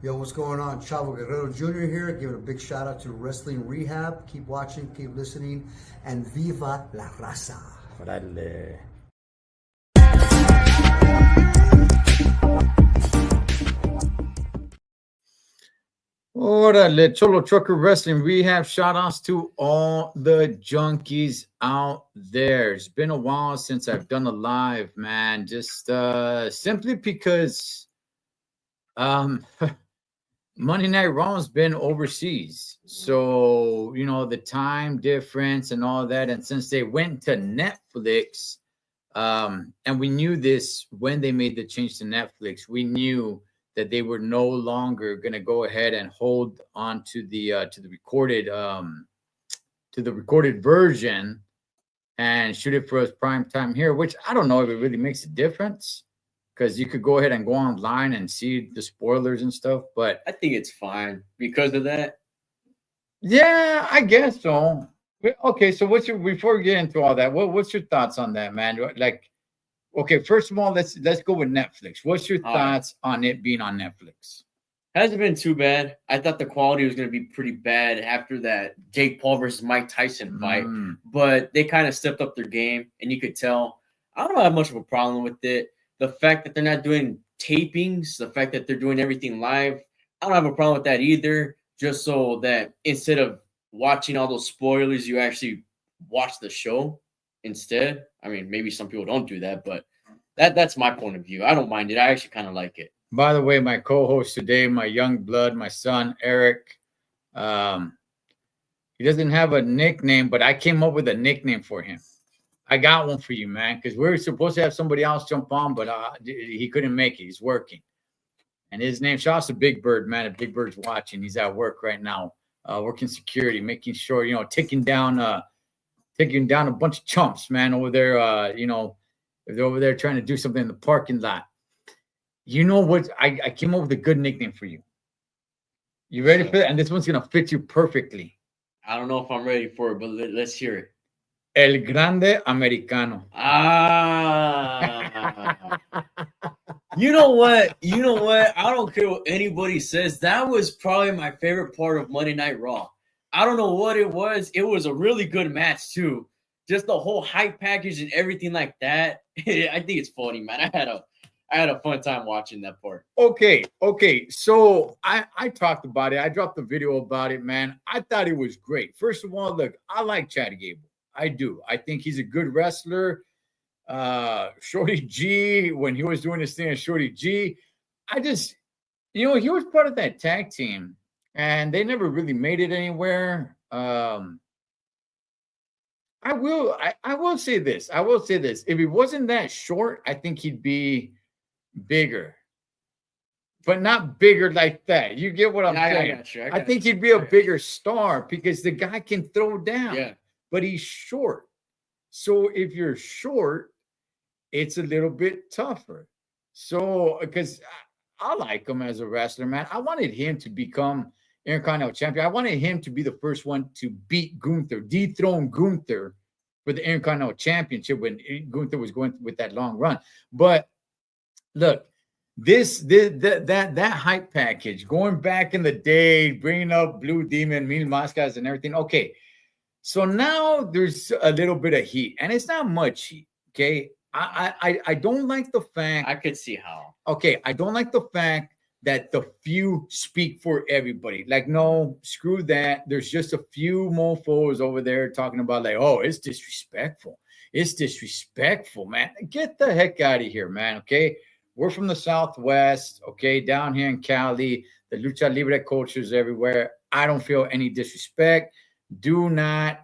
Yo, what's going on? Chavo Guerrero Jr. here, giving a big shout out to Wrestling Rehab. Keep watching, keep listening, and viva la raza. Órale. Órale, Cholo Trucker Wrestling Rehab. Shout outs to all the junkies out there. It's been a while since I've done a live, man. Just simply because Monday Night Raw's been overseas. So, the time difference and all that. And since they went to Netflix, and we knew this when they made the change to Netflix, we knew that they were no longer going to go ahead and hold on to the recorded version and shoot it for us prime time here, which I don't know if it really makes a difference because you could go ahead and go online and see the spoilers and stuff. But I think it's fine because of that. yeah, I guess so. Okay, so before we get into all that, what's your thoughts on that, man? Like, okay, first of all, let's go with Netflix. What's your thoughts on it being on Netflix? Hasn't been too bad. I thought the quality was going to be pretty bad after that Jake Paul versus Mike Tyson fight, but they kind of stepped up their game, and you could tell. I don't have much of a problem with it. The fact that they're not doing tapings, the fact that they're doing everything live, I don't have a problem with that either. Just so that instead of watching all those spoilers, you actually watch the show instead. I mean, maybe some people don't do that, but that's my point of view. I don't mind it. I actually kind of like it. By the way, my co-host today, my young blood, my son Eric, he doesn't have a nickname, but I came up with a nickname for him. I got one for you, man, because we were supposed to have somebody else jump on, but he couldn't make it. He's working. And his name, shout out to Big Bird, man. If Big Bird's watching, he's at work right now, working security, making sure, taking down a bunch of chumps, man, over there, if they're over there trying to do something in the parking lot. You know what? I came up with a good nickname for you. You ready for that? And this one's going to fit you perfectly. I don't know if I'm ready for it, but let's hear it. El Grande Americano. You know what? I don't care what anybody says. That was probably my favorite part of Monday Night Raw. I don't know what it was. It was a really good match, too. Just the whole hype package and everything like that. I think it's funny, man. I had a fun time watching that part. Okay. So I talked about it. I dropped a video about it, man. I thought it was great. First of all, look, I like Chad Gable. I do. I think he's a good wrestler. Shorty G, when he was doing his thing as Shorty G, I just, he was part of that tag team, and they never really made it anywhere. I will say this. If he wasn't that short, I think he'd be bigger, but not bigger like that. You get what I'm saying? I think he'd be a bigger star because the guy can throw down, but he's short. So if you're short, it's a little bit tougher. So because I like him as a wrestler, man. I wanted him to become Intercontinental Champion. I wanted him to be the first one to beat Gunther, dethrone Gunther for the Intercontinental Championship when Gunther was going with that long run. But look, that hype package, going back in the day, bringing up Blue Demon, Mil Máscaras and everything. Okay, so now there's a little bit of heat, and it's not much heat. Okay, I don't like the fact. I could see how. Okay, I don't like the fact that the few speak for everybody. Like, no, screw that. There's just a few mofos over there talking about like, oh, it's disrespectful. It's disrespectful, man. Get the heck out of here, man. Okay. We're from the Southwest, okay, down here in Cali. The lucha libre culture is everywhere. I don't feel any disrespect. Do not,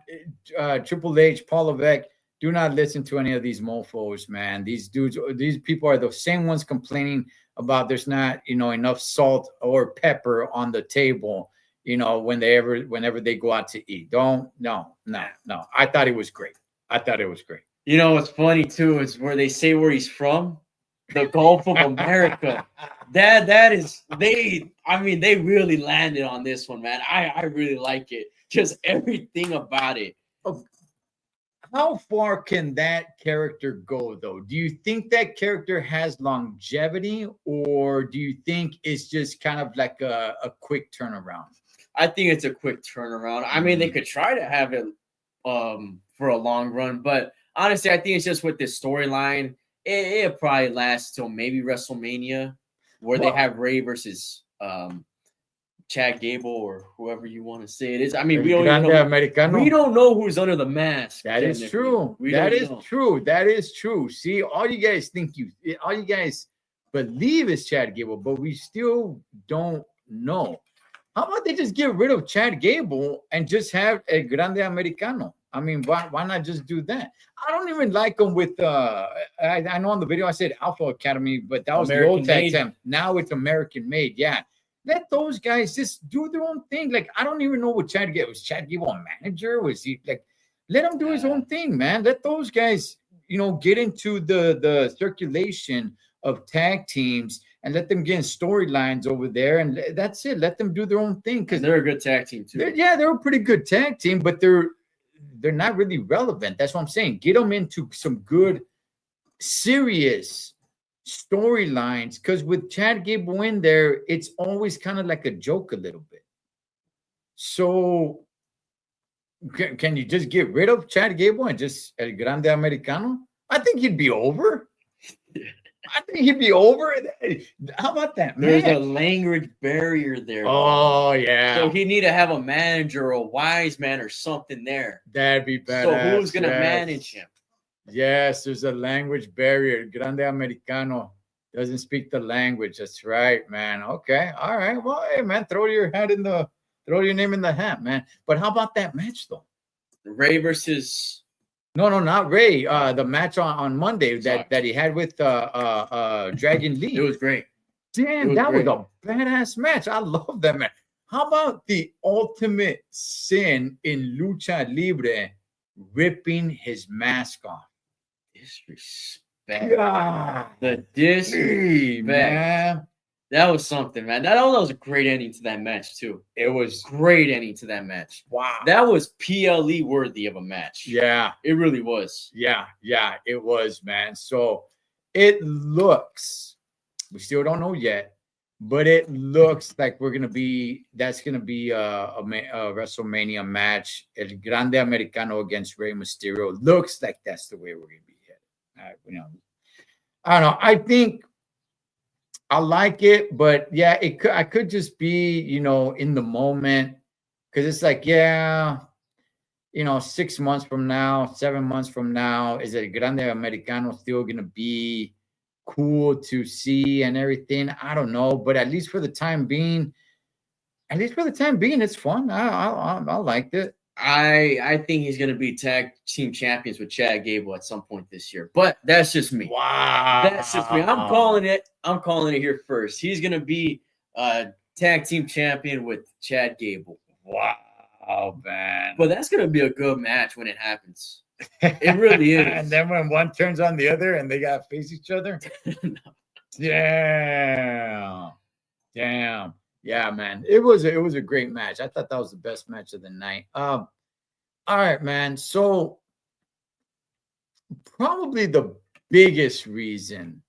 Triple H, Paul Levesque, do not listen to any of these mofos, man. These people are the same ones complaining about there's not, enough salt or pepper on the table, whenever they go out to eat. No. I thought it was great. What's funny, too, is where they say where he's from. The Gulf of America. That is they really landed on this one, man. I really like it. Just everything about it. how far can that character go, though? Do you think that character has longevity, or do you think it's just kind of like a quick turnaround? I think it's a quick turnaround. I mean, they Mhm. could try to have it for a long run, but honestly, I think it's just with this storyline, it probably lasts till maybe WrestleMania, where they Well, have Ray versus Chad Gable or whoever you want to say it is. I mean, El Grande we Americano. don't know who's under the mask. That is Technically. true. We That don't is know. true. That is true. See, all you guys all you guys believe is Chad Gable, but we still don't know. How about they just get rid of Chad Gable and just have a Grande Americano? I mean, why not just do that? I don't even like them with I know on the video I said Alpha Academy, but that was the old American tag made. team. Now it's American made. Yeah. Let those guys just do their own thing. Like, I don't even know what Chad Gable was. Chad Gable a manager? Was he like, let him do his own thing, man. Let those guys, get into the circulation of tag teams and let them get in storylines over there. And that's it. Let them do their own thing. Because Because they're a good tag team too. they're a pretty good tag team, but they're not really relevant. That's what I'm saying. Get them into some good, serious storylines, because with Chad Gable in there, it's always kind of like a joke a little bit. So can you just get rid of Chad Gable and just El Grande Americano? I think he'd be over. I think he'd be over. How about that? There's a match? language barrier there. Oh yeah. So he need to have a manager or a wise man or something there. That'd be badass. So who's gonna yes. manage him? Yes, there's a language barrier. Grande Americano doesn't speak the language. That's right, man. Okay, all right. Well, hey, man, throw your name in the hat, man. But how about that match, though? Ray versus No, not Ray. The match on Monday Sorry. that he had with Dragon Lee. it was great. Damn, was that great. was a badass match. I love that match. How about the ultimate sin in lucha libre, ripping his mask off? Disrespect. God. The Hey, disrespect. man. That was something, man. That was a great ending to that match, too. It was Great ending to that match. wow. That was PLE worthy of a match. Yeah, It really was. yeah, it was, man. So it looks, we still don't know yet, but it looks like that's gonna be a WrestleMania match. El Grande Americano against Rey Mysterio. Looks like that's the way we're gonna be headed. I don't know. I think I like it, but yeah, I could just be, in the moment, because it's like, 6 months from now, 7 months from now, is it Grande Americano still gonna be cool to see and everything? I don't know, but at least for the time being, it's fun. I liked it. I think he's going to be tag team champions with Chad Gable at some point this year. But that's just me. Wow, That's just me. I'm calling it. I'm calling it here first. He's going to be a tag team champion with Chad Gable. Wow, man. But that's going to be a good match when it happens. It really is. And then when one turns on the other and they got to face each other. Damn. Yeah, man. It was a great match. I thought that was the best match of the night. All right, man. So probably the biggest reason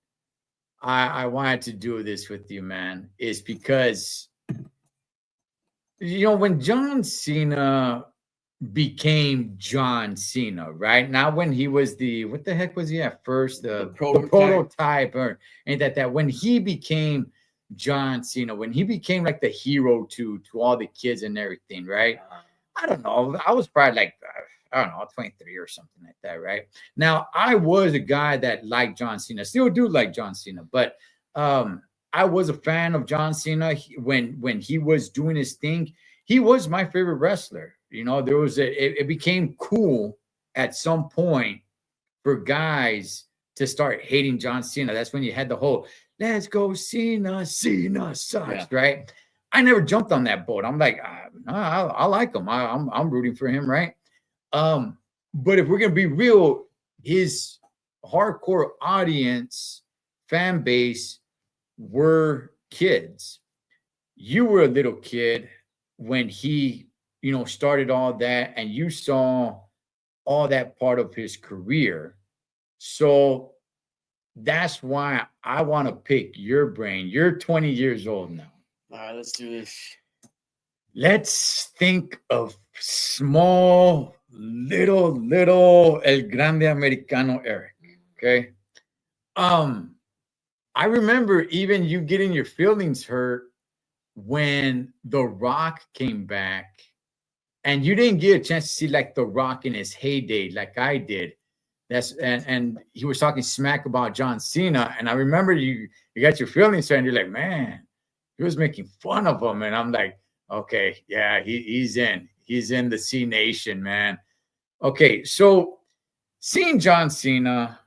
I wanted to do this with you, man, is because when John Cena became John Cena, right? Not when he was what the heck was he at first? The prototype or ain't that when he became John Cena, when he became like the hero to all the kids and everything, right? I don't know. I was probably like, I don't know, 23 or something like that, right? Now, I was a guy that liked John Cena. Still do like John Cena, but I was a fan of John Cena when he was doing his thing. He was my favorite wrestler. There was it became cool at some point for guys to start hating John Cena. That's when you had the whole "Let's go Cena sucks," right? I never jumped on that boat. I'm like, I like him. I'm rooting for him, right? But if we're gonna be real, his hardcore audience, fan base were kids. You were a little kid when he, started all that, and you saw all that part of his career. So that's why I want to pick your brain. You're 20 years old now. All right, let's do this. Let's think of small, little El Grande Americano Eric. Okay. I remember even you getting your feelings hurt when The Rock came back, and you didn't get a chance to see like The Rock in his heyday, like I did. And he was talking smack about John Cena, and I remember you got your feelings hurt, and you're like, man, he was making fun of him, and I'm like, okay, yeah, he's in the C Nation, man. Okay, so seeing John Cena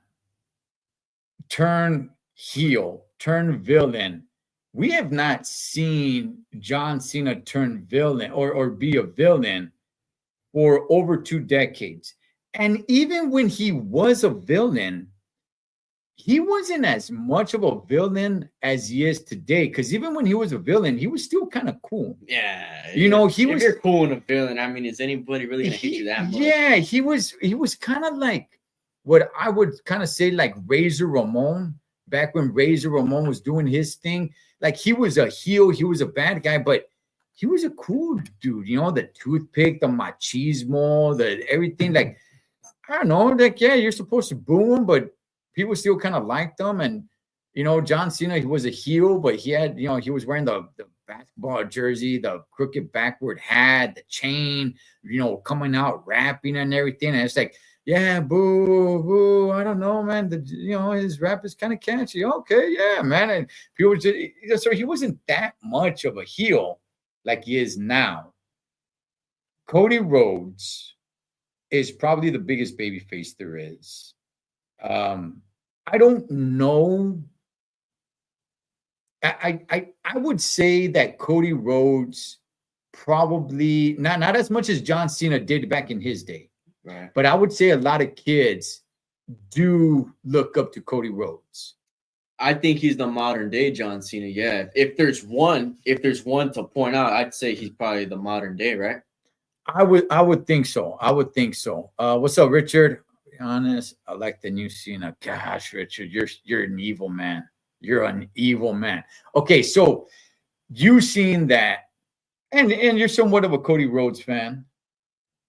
turn heel, turn villain. We have not seen John Cena turn villain or be a villain for over 2 decades. And even when he was a villain, he wasn't as much of a villain as he is today. Because even when he was a villain, he was still kind of cool. Yeah. You know, if you're cool in a villain, I mean, is anybody really gonna hate you that much? Yeah, he was kind of like what I would kind of say like Razor Ramon, back when Razor Ramon was doing his thing. Like he was a heel, he was a bad guy, but he was a cool dude, you know, the toothpick, the machismo, the everything. Like, I don't know, like, yeah, you're supposed to boo him, but people still kind of liked him. And, you know, John Cena, he was a heel, but he had, you know, he was wearing the basketball jersey, the crooked backward hat, the chain, you know, coming out rapping and everything. And it's like, yeah, boo, boo. I don't know, man. You know, his rap is kind of catchy. Okay, yeah, man. And people just, so he wasn't that much of a heel like he is now. Cody Rhodes is probably the biggest babyface there is. I don't know. I would say that Cody Rhodes probably not as much as John Cena did back in his day. Right. But I would say a lot of kids do look up to Cody Rhodes. I think he's the modern day John Cena. Yeah. If there's one to point out, I'd say he's probably the modern day, right? I would think so. I would think so. What's up, Richard? Be honest, I like the new Cena. Gosh, Richard, you're an evil man. You're an evil man. Okay, so you seen that, and you're somewhat of a Cody Rhodes fan,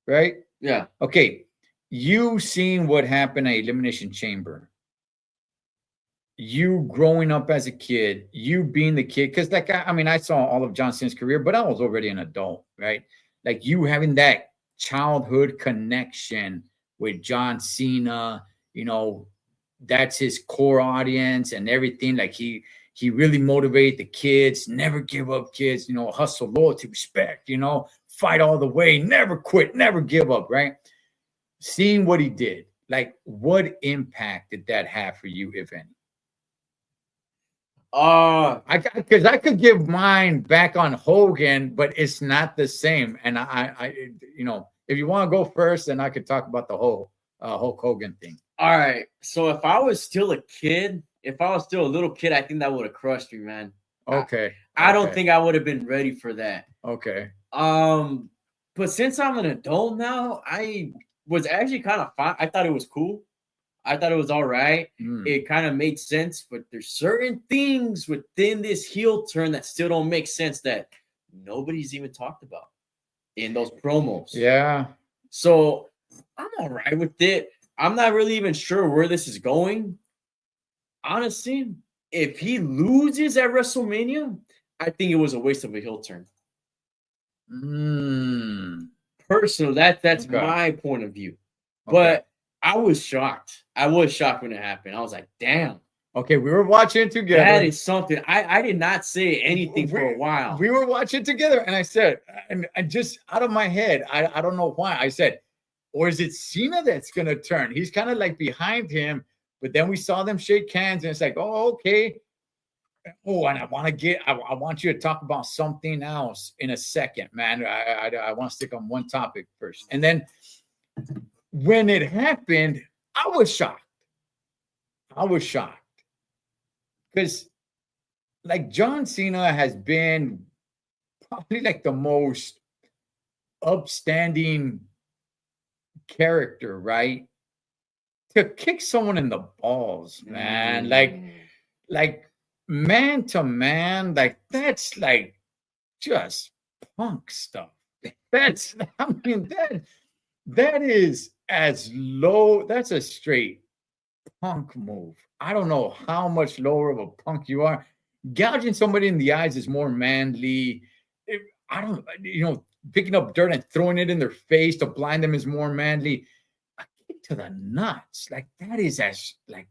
right? Yeah. Okay, you seen what happened at Elimination Chamber. You growing up as a kid, you being the kid, because like I mean, I saw all of John Cena's career, but I was already an adult, right? Like you having that childhood connection with John Cena, you know, that's his core audience and everything. Like he really motivated the kids, never give up, kids, you know, hustle, loyalty, respect, you know, fight all the way, never quit, never give up, right? Seeing what he did, like what impact did that have for you, if any? Because I could give mine back on Hogan, but it's not the same. And I you know, if you want to go first, then I could talk about the whole Hulk Hogan thing. All right. So if I was still a kid, if I was still a little kid, I think that would have crushed me, man. Okay. I don't think I would have been ready for that. Okay. But since I'm an adult now, I was actually kind of fine. I thought it was cool. I thought it was all right. It kind of made sense, but there's certain things within this heel turn that still don't make sense that nobody's even talked about in those promos. Yeah. So I'm all right with it. I'm not really even sure where this is going. Honestly, if he loses at WrestleMania, I think it was a waste of a heel turn. Personally, that's Okay. my point of view. Okay. But I was shocked. I was shocked when it happened. I was like, damn. Okay, we were watching it together. That is something. I did not say anything for a while. We were watching together, and I said, and just out of my head, I don't know why. I said, or is it Cena that's gonna turn? He's kind of like behind him, but then we saw them shake hands, and it's like, oh, okay. Oh, and I want you to talk about something else in a second, man. I want to stick on one topic first. And then when it happened, I was shocked. Because like John Cena has been probably like the most upstanding character, right? To kick someone in the balls, man. Like man to man, like that's like just punk stuff. That's I mean that is as low. That's a straight punk move. I don't know how much lower of a punk you are. Gouging somebody in the eyes is more manly. I don't, picking up dirt and throwing it in their face to blind them is more manly. A kick to the nuts, like that is as like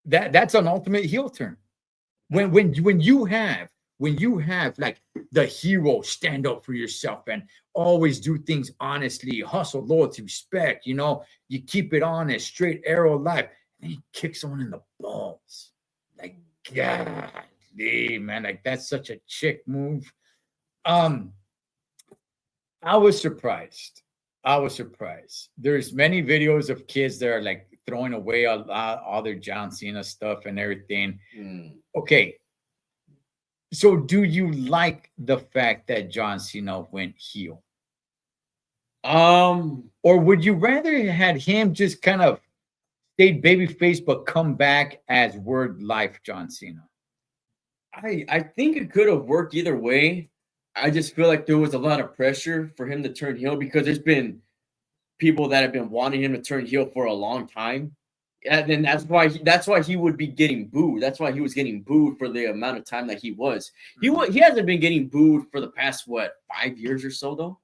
that. That's an ultimate heel turn. When you have like the hero stand up for yourself and always do things honestly, hustle, loyalty, respect, you keep it honest, straight arrow life, and you kick someone in the balls. Like, golly, man, like that's such a chick move. I was surprised. There's many videos of kids that are like throwing away all their John Cena stuff and everything. Okay. So do you like the fact that John Cena went heel? Or would you rather had him just kind of stayed babyface but come back as word life John Cena? I think it could have worked either way. I just feel like there was a lot of pressure for him to turn heel because there's been people that have been wanting him to turn heel for a long time. And then that's why he would be getting booed. That's why he was getting booed for the amount of time that he was. He hasn't been getting booed for the past 5 years or so though,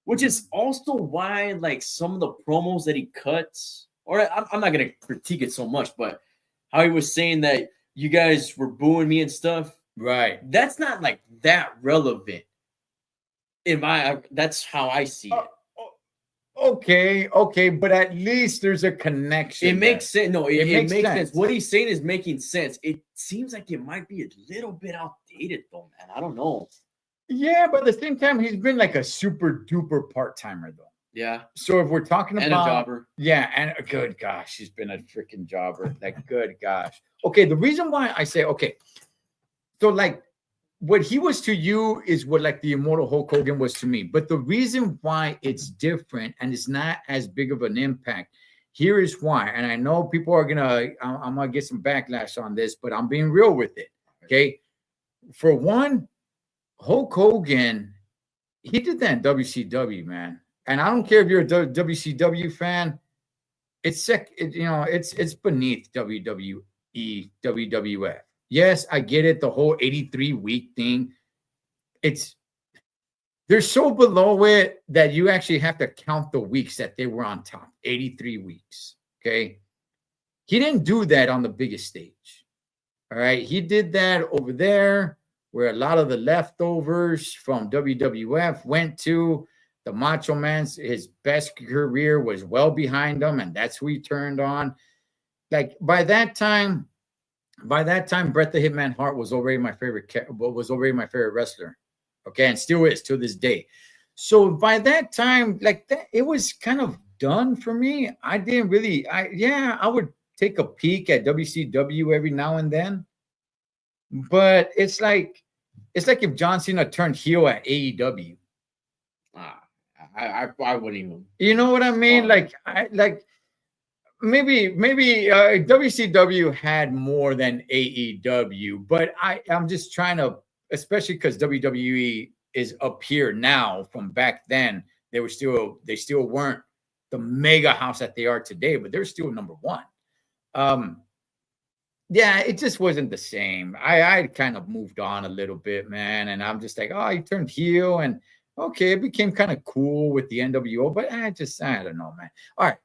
which is also why like some of the promos that he cuts, or I'm not gonna critique it so much, but how he was saying that you guys were booing me and stuff, right? That's not like that relevant. That's how I see it. Okay, but at least there's a connection. It makes sense. No, it makes sense. What he's saying is making sense. It seems like it might be a little bit outdated, though, man. I don't know. Yeah, but at the same time, he's been like a super duper part timer, though. Yeah. So if we're talking about a jobber, and good gosh, he's been a freaking jobber. Like, good gosh. Okay, the reason why I say so like. What he was to you is what like the immortal Hulk Hogan was to me. But the reason why it's different and it's not as big of an impact, here is why. And I know people are I'm gonna get some backlash on this, but I'm being real with it. Okay. For one, Hulk Hogan, he did that in WCW, man. And I don't care if you're a WCW fan, it's beneath WWE, WWF. Yes, I get it. The whole 83-week thing. They're so below it that you actually have to count the weeks that they were on top. 83 weeks. Okay. He didn't do that on the biggest stage. All right. He did that over there where a lot of the leftovers from WWF went to. The Macho Man's, his best career was well behind him, and that's who he turned on. Like by that time, Bret the Hitman Hart was already my favorite wrestler. Okay, and still is to this day. So by that time, like that, it was kind of done for me. I didn't really, I would take a peek at WCW every now and then. But it's like if John Cena turned heel at AEW. I wouldn't even. You know what I mean? Maybe WCW had more than AEW, but I'm just trying to, especially because WWE is up here now. From back then, they still weren't the mega house that they are today, but they're still number one. Yeah, it just wasn't the same. I kind of moved on a little bit, man, and I'm just like, he turned heel, and okay, it became kind of cool with the NWO, but I don't know, man. All right.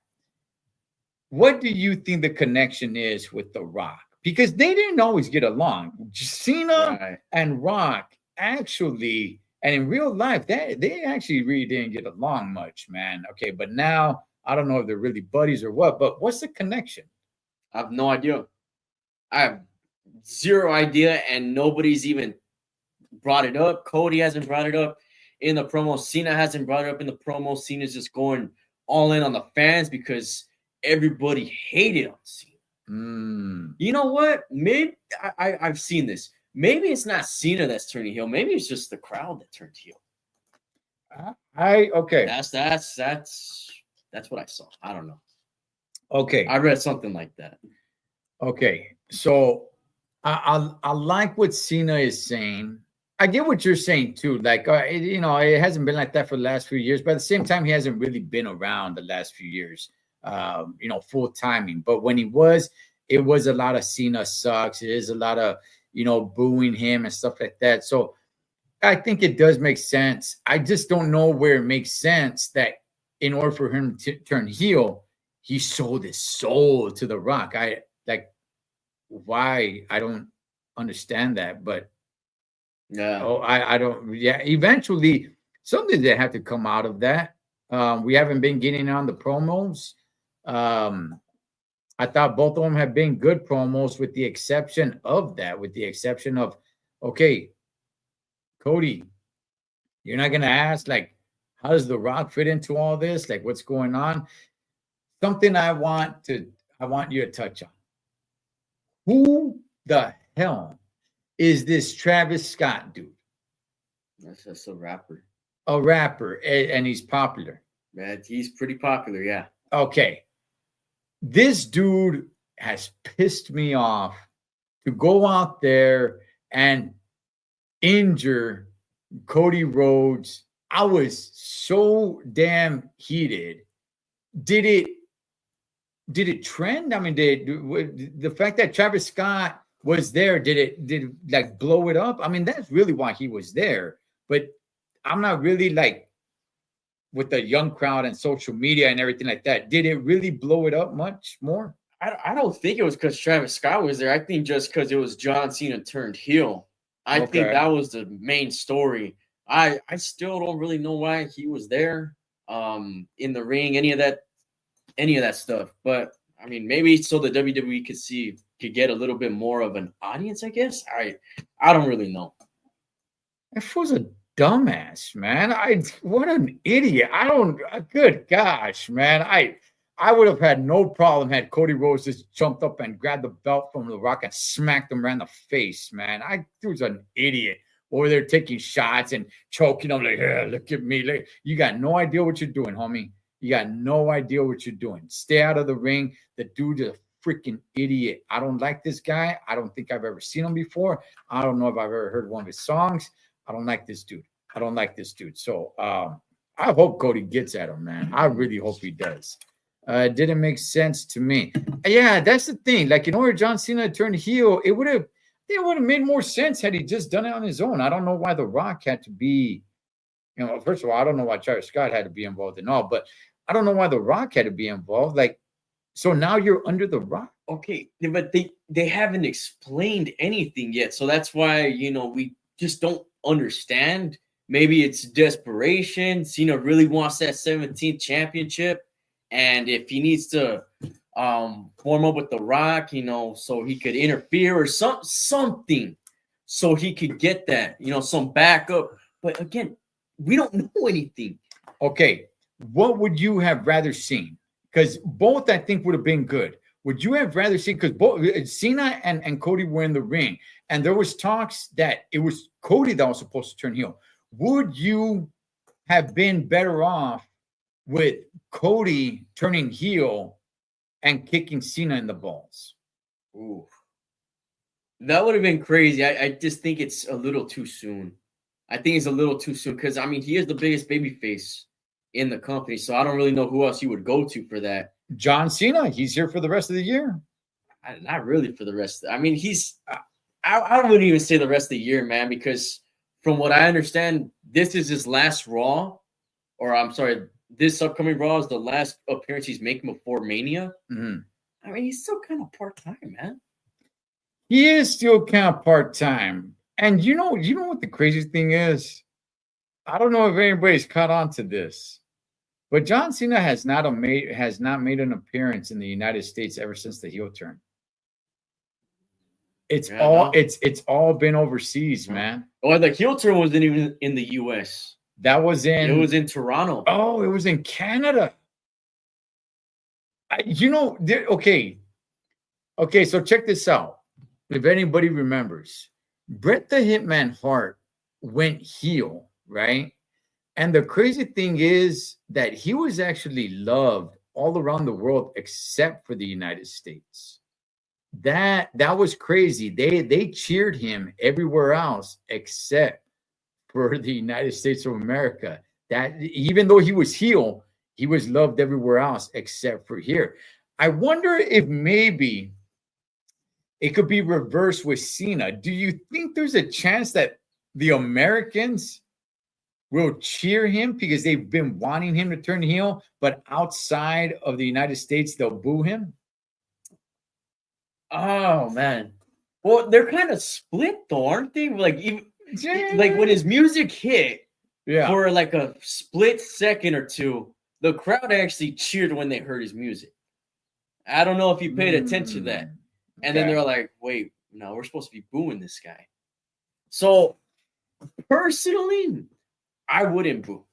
What do you think the connection is with The Rock? Because they didn't always get along. Cena and Rock actually, and in real life, they actually really didn't get along much, man. Okay, but now, I don't know if they're really buddies or what, but what's the connection? I have no idea. I have zero idea, and nobody's even brought it up. Cody hasn't brought it up in the promo. Cena hasn't brought it up in the promo. Cena's just going all in on the fans because everybody hated on Cena. You know what? Maybe I've seen this. Maybe it's not Cena that's turning heel. Maybe it's just the crowd that turned heel. Okay. That's. That's what I saw. I don't know. Okay. I read something like that. Okay. So I like what Cena is saying. I get what you're saying too. Like, it hasn't been like that for the last few years, but at the same time, he hasn't really been around the last few years, full timing. But when he was, it was a lot of Cena sucks. It is a lot of, booing him and stuff like that. So I think it does make sense. I just don't know where it makes sense that in order for him to turn heel, he sold his soul to The Rock. Why? I don't understand that, but Yeah. I don't. Yeah, eventually something that have to come out of that. We haven't been getting on the promos. I thought both of them have been good promos, with the exception of that. With the exception of, okay, Cody, you're not gonna ask like, how does The Rock fit into all this? Like, what's going on? Something I want you to touch on. Who the hell is this Travis Scott dude? That's just a rapper. A rapper, and he's popular. Man, he's pretty popular, yeah. Okay. This dude has pissed me off to go out there and injure Cody Rhodes. I was so damn heated. Did it trend? I mean, the fact that Travis Scott was there, did it like blow it up? I mean, that's really why he was there. But I'm not really like, with the young crowd and social media and everything like that, did it really blow it up much more? I don't think it was because Travis Scott was there. I think just because it was John Cena turned heel. I think that was the main story. I still don't really know why he was there, in the ring, any of that stuff. But I mean, maybe so the WWE could get a little bit more of an audience, I guess. I don't really know. That was a dumbass, man. What an idiot. Good gosh, man. I would have had no problem had Cody Rhodes just jumped up and grabbed the belt from The Rock and smacked him around the face, man. He was an idiot. Or they're taking shots and choking him like, yeah, look at me. Like, you got no idea what you're doing, homie. You got no idea what you're doing. Stay out of the ring. The dude is a freaking idiot. I don't like this guy. I don't think I've ever seen him before. I don't know if I've ever heard one of his songs. I don't like this dude. So I hope Cody gets at him, man. I really hope he does. It didn't make sense to me. Yeah, that's the thing. Like, in order John Cena to turn heel, it would have made more sense had he just done it on his own. I don't know why The Rock had to be, first of all, I don't know why Travis Scott had to be involved in all, but I don't know why The Rock had to be involved. Like, so now you're under The Rock. Okay, but they haven't explained anything yet. So that's why, we just don't understand. Maybe it's desperation. Cena really wants that 17th championship. And if he needs to form up with The Rock, so he could interfere or something, so he could get that, some backup. But again, we don't know anything. Okay, what would you have rather seen? Because both, I think, would have been good. Would you have rather seen, because both Cena and Cody were in the ring, and there was talks that it was Cody that was supposed to turn heel. Would you have been better off with Cody turning heel and kicking Cena in the balls? Ooh, that would have been crazy. I just think it's a little too soon. I think it's a little too soon because, I mean, he is the biggest babyface in the company, so I don't really know who else you would go to for that. John Cena, he's here for the rest of the year. Not really for the rest. I mean, I wouldn't even say the rest of the year, man, because from what I understand, this is his last Raw, or I'm sorry, this upcoming Raw is the last appearance he's making before Mania. Mm-hmm. I mean, he's still kind of part-time, man. He is still kind of part-time. And you know what the craziest thing is? I don't know if anybody's caught on to this, but John Cena has not made an appearance in the United States ever since the heel turn. It's all been overseas, man. Oh, the heel turn wasn't even in the US. It was in Toronto. Oh, it was in Canada. Okay, so check this out. If anybody remembers, Bret the Hitman Hart went heel, right? And the crazy thing is that he was actually loved all around the world except for the United States. That was crazy. They cheered him everywhere else except for the United States of America. That even though he was heel, he was loved everywhere else except for here. I wonder if maybe it could be reversed with Cena. Do you think there's a chance that the Americans will cheer him because they've been wanting him to turn heel, but outside of the United States, they'll boo him? Oh man. Well, they're kind of split though, aren't they? Like even like when his music hit Yeah. for like a split second or two, the crowd actually cheered when they heard his music. I don't know if you paid attention to that. And then Okay. they're like, wait, no, we're supposed to be booing this guy. So personally, I wouldn't boo.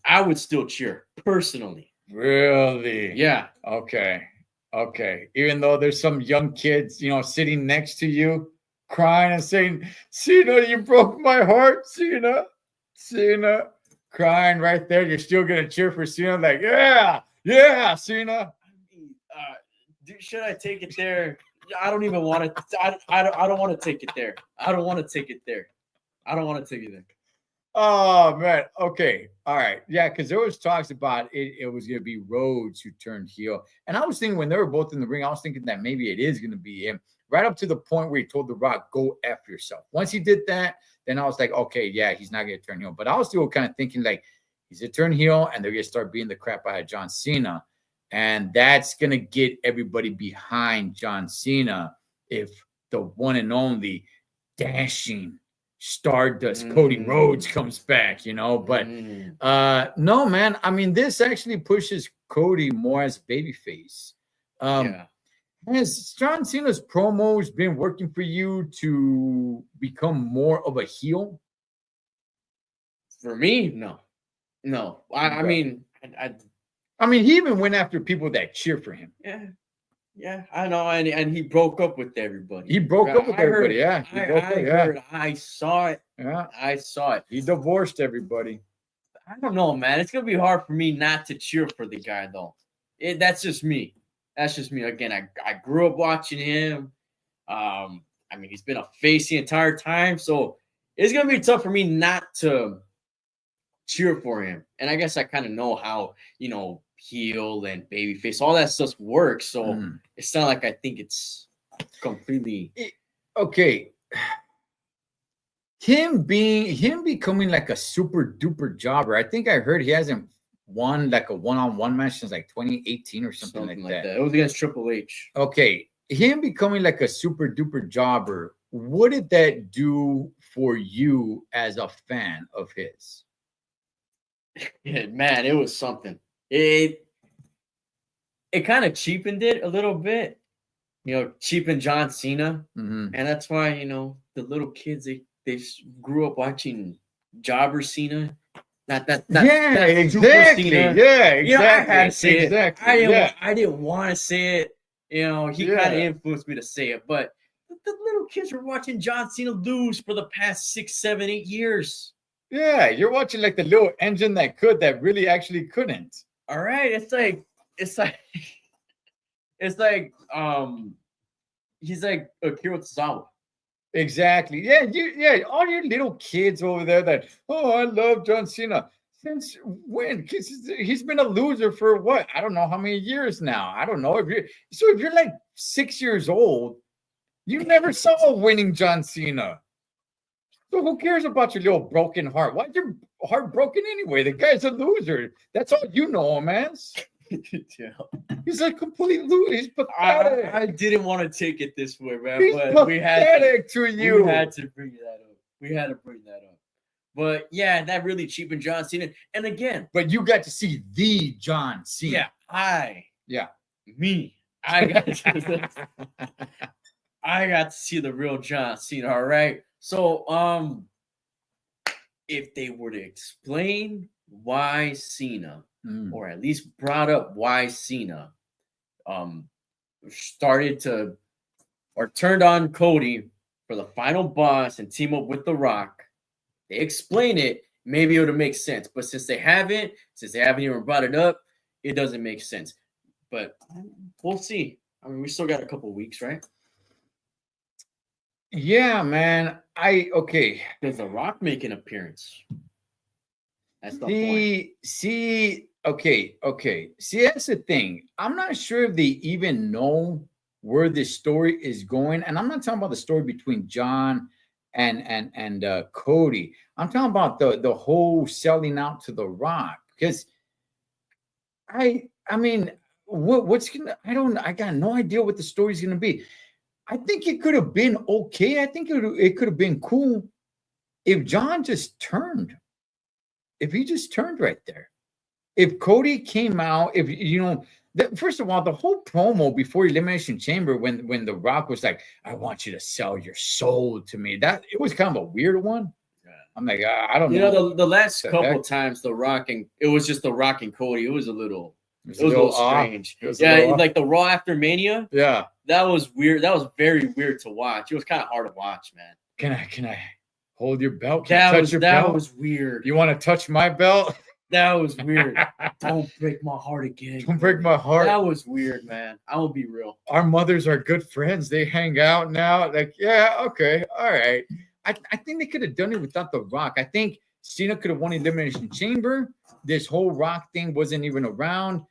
I would still cheer personally. Really? Yeah. Okay. Okay. Even though there's some young kids, sitting next to you crying and saying, Cena, you broke my heart, Cena. Cena. Crying right there. You're still going to cheer for Cena? Like, yeah, Cena. Should I take it there? I don't even want to. I don't want to take it there. I don't want to take it there. I don't want to take it there. Oh man. Okay. All right. Yeah, because there was talks about it was gonna be Rhodes who turned heel. And I was thinking when they were both in the ring, I was thinking that maybe it is gonna be him. Right up to the point where he told The Rock, go F yourself. Once he did that, then I was like, okay, yeah, he's not gonna turn heel. But I was still kind of thinking like he's a turn heel and they're gonna start beating the crap out of John Cena. And that's gonna get everybody behind John Cena if the one and only dashing Stardust Cody Rhodes comes back, but no, man. I mean, this actually pushes Cody more as babyface. Has John Cena's promos been working for you to become more of a heel? For me, no. I mean, he even went after people that cheer for him. Yeah, I know, and he broke up with everybody. He broke up with everybody. I saw it. Yeah, I saw it. He divorced everybody. I don't know, man. It's gonna be hard for me not to cheer for the guy, though. That's just me. That's just me. Again, I grew up watching him. I mean, he's been a face the entire time, so it's gonna be tough for me not to cheer for him. And I guess I kind of know how heel and babyface, all that stuff works. So it's not like I think it's completely okay. Him becoming like a super duper jobber. I think I heard he hasn't won like a one-on-one match since like 2018 or something like that. It was against Triple H. Okay. Him becoming like a super duper jobber, what did that do for you as a fan of his? Yeah, man, it was something. It kind of cheapened it a little bit, cheapened John Cena, and that's why the little kids they grew up watching Jobber Cena, not exactly, Cena. Yeah, exactly. I had to say it. I didn't want to say it. He kind of influenced me to say it, but the little kids were watching John Cena lose for the past 6, 7, 8 years. Yeah, you're watching like the little engine that really actually couldn't. All right, it's like he's like Akira Tozawa. Exactly. Yeah, all your little kids over there that, I love John Cena. Since when? He's been a loser for what? I don't know how many years now. I don't know. If you're like 6 years old, you never saw a winning John Cena. So who cares about your little broken heart? Why's your heart broken anyway? The guy's a loser. That's all you know him as. He's a complete loser. He's pathetic. I didn't want to take it this way, man. He's but we had to bring that up. We had to bring that up. But yeah, that really cheapened John Cena. And again, but you got to see the John Cena. I got to see the real John Cena. All right. So, if they were to explain why Cena, or at least brought up why Cena, started to or turned on Cody for the final boss and team up with The Rock, they explain it. maybe it would make sense. But since they haven't even brought it up, it doesn't make sense. But we'll see. I mean, we still got a couple of weeks, right? Yeah, man. Okay. Does The Rock make an appearance? That's the point. Okay. See, that's the thing. I'm not sure if they even know where this story is going, and I'm not talking about the story between John and Cody. I'm talking about the whole selling out to The Rock, because I mean, what's gonna? I got no idea what the story's gonna be. I think it could have been okay. I think it could have been cool if John just turned. If he just turned right there. If Cody came out, if first of all, the whole promo before Elimination Chamber, when The Rock was like, "I want you to sell your soul to me," that it was kind of a weird one. I'm like, I don't know. You know, the last couple times it was just The Rock and Cody. It was a little strange. Like the Raw after Mania. Yeah, that was weird. That was very weird to watch. It was kind of hard to watch, man. Can I hold your belt? Can I touch your belt? That was weird. You want to touch my belt? That was weird. Don't break my heart again. Don't break my heart. That was weird, man. I will be real. Our mothers are good friends. They hang out now. Like, yeah, okay, all right. I think they could have done it without The Rock. I think Cena could have won Elimination Chamber. This whole Rock thing wasn't even around.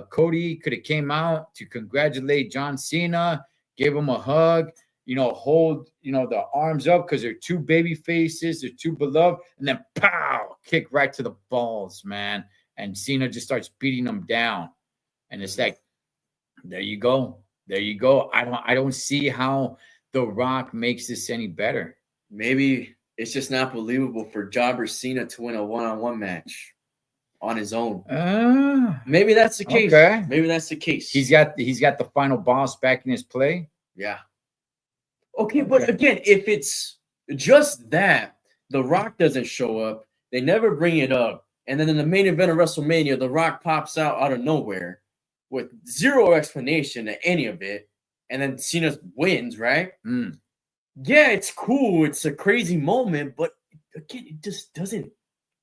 Cody could have came out to congratulate John Cena, give him a hug, hold, the arms up because they're two baby faces, they're two beloved, and then pow, kick right to the balls, man. And Cena just starts beating them down. And it's like, there you go. I don't see how The Rock makes this any better. Maybe it's just not believable for Jobber Cena to win a one-on-one match on his own. Maybe that's the case. Okay. Maybe that's the case. He's got the final boss back in his play. Yeah. Okay, but again, if it's just that, The Rock doesn't show up, they never bring it up, and then in the main event of WrestleMania, The Rock pops out of nowhere with zero explanation to any of it, and then Cena wins, right? Yeah, it's cool. It's a crazy moment, but again, it just doesn't.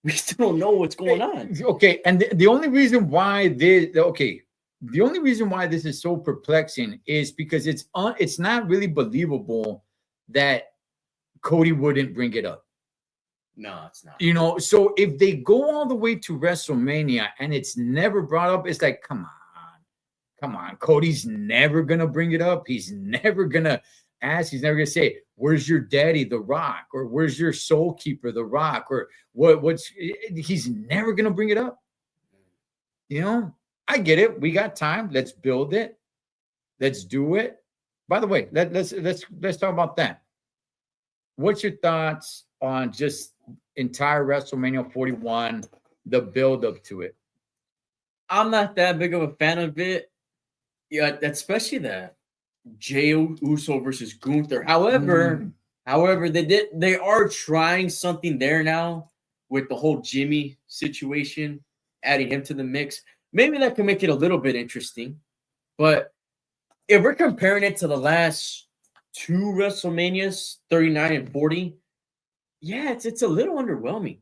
We still don't know what's going on. Okay, and the only reason why this is so perplexing is because it's not really believable that Cody wouldn't bring it up. No, it's not. So if they go all the way to WrestleMania and it's never brought up, it's like, come on. Cody's never gonna bring it up. He's never gonna ask. He's never gonna say, "Where's your daddy, The Rock?" or "Where's your soul keeper, The Rock?" or he's never gonna bring it up. I get it. We got time. Let's build it. Let's do it. By the way, let's talk about that. What's your thoughts on just entire WrestleMania 41, the build up to it? I'm not that big of a fan of it. Yeah, especially that Jey Uso versus Gunther. However, they are trying something there now with the whole Jimmy situation, adding him to the mix. Maybe that can make it a little bit interesting. But if we're comparing it to the last two WrestleManias, 39 and 40, yeah, it's a little underwhelming.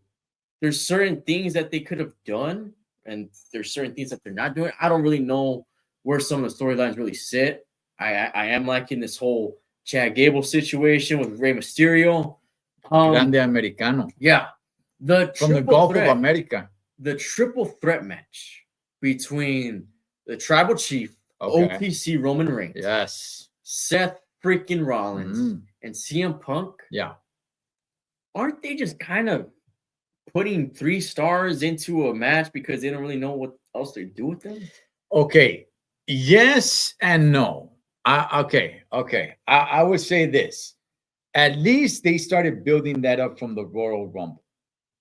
There's certain things that they could have done, and there's certain things that they're not doing. I don't really know where some of the storylines really sit. I am liking this whole Chad Gable situation with Rey Mysterio. Grande Americano. Yeah. From the Gulf of America. The triple threat match between the Tribal Chief, OTC Roman Reigns, yes, Seth freaking Rollins, and CM Punk. Yeah. Aren't they just kind of putting 3 stars into a match because they don't really know what else to do with them? Okay. Yes and no. I would say this. At least they started building that up from the Royal Rumble.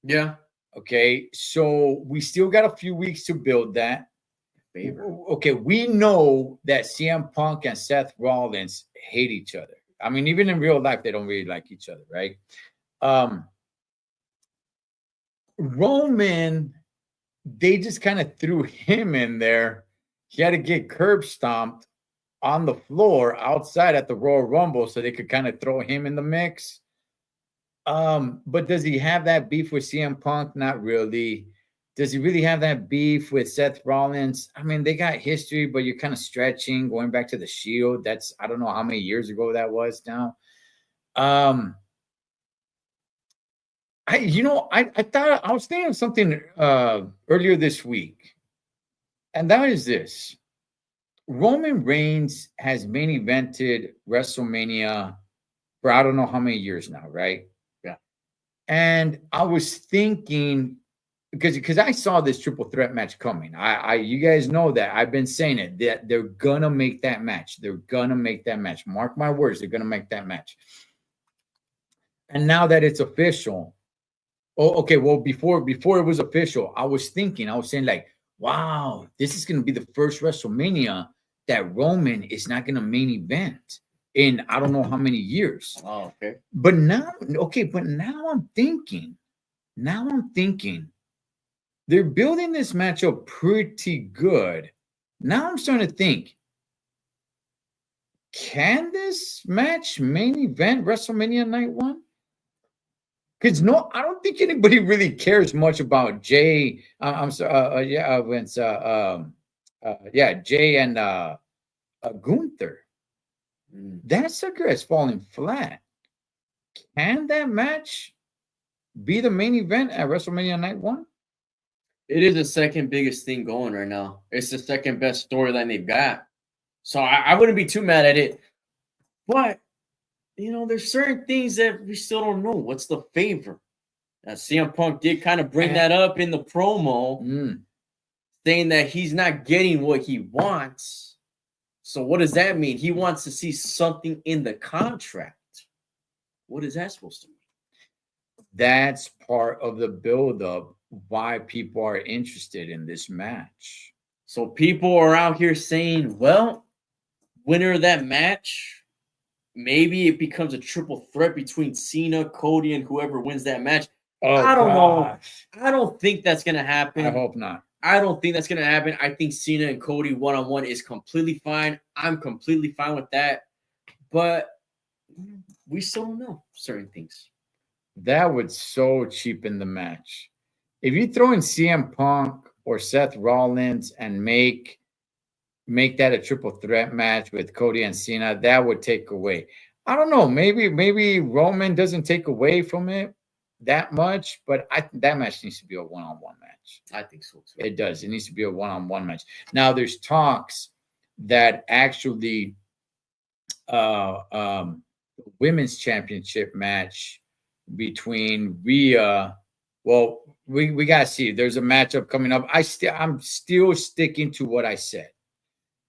Yeah. Okay. So we still got a few weeks to build that. Okay. We know that CM Punk and Seth Rollins hate each other. I mean, even in real life, they don't really like each other, right? Roman, they just kind of threw him in there. He had to get curb stomped on the floor outside at the Royal Rumble so they could kind of throw him in the mix. But does he have that beef with CM Punk? Not really. Does he really have that beef with Seth Rollins? I mean, they got history, but you're kind of stretching, going back to the Shield. That's I don't know how many years ago that was now. I thought I was thinking of something earlier this week, and that is this: Roman Reigns has main evented WrestleMania for I don't know how many years now, right? Yeah. And I was thinking because I saw this triple threat match coming. I you guys know that I've been saying it that they're gonna make that match. They're gonna make that match. Mark my words, they're gonna make that match. And now that it's official. Oh, okay. Well, before it was official, I was saying like, wow, this is going to be the first WrestleMania that Roman is not going to main event in I don't know how many years. Oh, okay. But now I'm thinking, they're building this matchup pretty good. Now I'm starting to think, can this match main event WrestleMania Night 1? Because no, I don't think anybody really cares much about Jay. I'm sorry, Jay and Gunther. That sucker has fallen flat. Can that match be the main event at WrestleMania Night 1? It is the second biggest thing going right now. It's the second best storyline they've got. So I wouldn't be too mad at it. But there's certain things that we still don't know. What's the favor? CM Punk did kind of bring that up in the promo, saying that he's not getting what he wants. So what does that mean? He wants to see something in the contract. What is that supposed to mean? That's part of the buildup why people are interested in this match. So people are out here saying, well, winner of that match, maybe it becomes a triple threat between Cena, Cody, and whoever wins that match. I don't know. I don't think that's going to happen. I hope not. I don't think that's going to happen. I think Cena and Cody one-on-one is completely fine. I'm completely fine with that. But we still don't know certain things. That would so cheapen the match. If you throw in CM Punk or Seth Rollins and make that a triple threat match with Cody and Cena, that would take away. I don't know. Maybe Roman doesn't take away from it that much, but that match needs to be a one-on-one match. I think so too. It does. It needs to be a one-on-one match. Now, there's talks that actually women's championship match between Rhea. Well, we gotta see. There's a matchup coming up. I'm still sticking to what I said.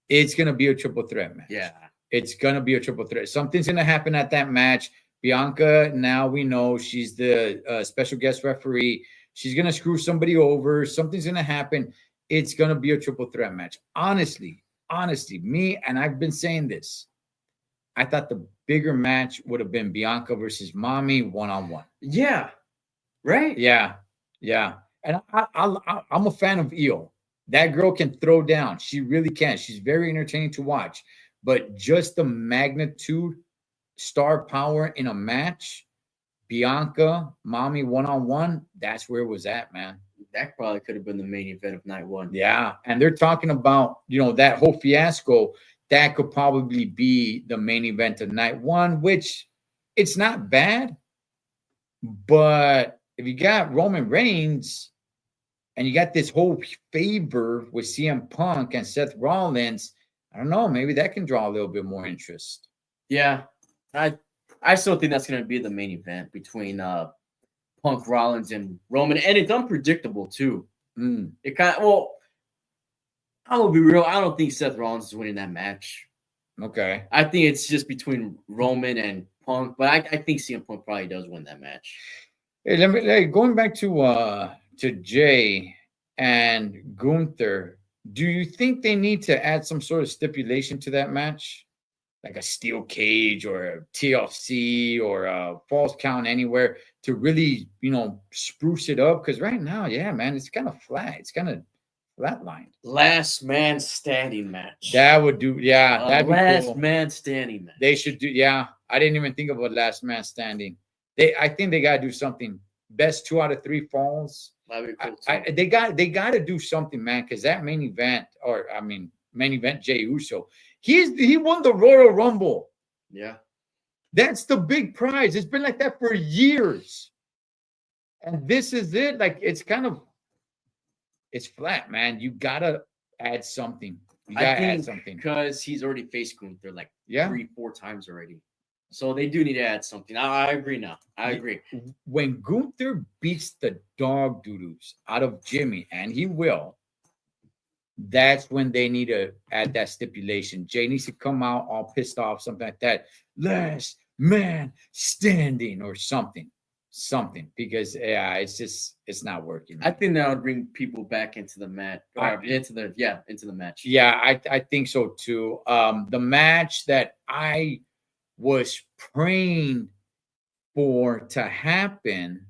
It's gonna be a triple threat match. Yeah, it's gonna be a triple threat. Something's gonna happen at that match. Bianca, now we know she's the special guest referee. She's gonna screw somebody over. Something's gonna happen. It's gonna be a triple threat match. Honestly, me, and I've been saying this. I thought the bigger match would have been Bianca versus Mommy one-on-one. Yeah, right. Yeah. And I'm a fan of Io. That girl can throw down. She really can. She's very entertaining to watch. But just the magnitude, star power in a match, Bianca, Mommy one-on-one, that's where it was at, man. That probably could have been the main event of night 1. Yeah. And they're talking about, that whole fiasco, that could probably be the main event of night 1, which it's not bad. But if you got Roman Reigns and you got this whole favor with CM Punk and Seth Rollins, I don't know, maybe that can draw a little bit more interest. Yeah. I still think that's going to be the main event between Punk, Rollins, and Roman. And it's unpredictable, too. It kind of, well, I'm going to be real. I don't think Seth Rollins is winning that match. Okay. I think it's just between Roman and Punk, but I think CM Punk probably does win that match. Hey, going back to Jay and Gunther, do you think they need to add some sort of stipulation to that match? Like a steel cage or a TLC or a false count anywhere to really, spruce it up? Because right now, yeah, man, it's kind of flat. It's kind of flatlined. Last man standing match. That would do, yeah. Last man standing match. They should do, yeah. I didn't even think of a last man standing. I think they got to do something. Best 2 out of 3 falls. That'd be cool too. They got to do something, man, because that main event, main event Jey Uso, he won the Royal Rumble. Yeah. That's the big prize. It's been like that for years. And this is it. Like, it's flat, man. You gotta add something. You gotta add something. Because he's already faced Gunther like Yeah. 3-4 times already. So they do need to add something. I agree now. I agree. When Gunther beats the dog doo-doos out of Jimmy, and he will, that's when they need to add that stipulation. Jay needs to come out all pissed off, something like that. Last man standing or something. Because it's not working. I think that would bring people back into the match. Into the match. Yeah, I think so too. The match that I was praying for to happen,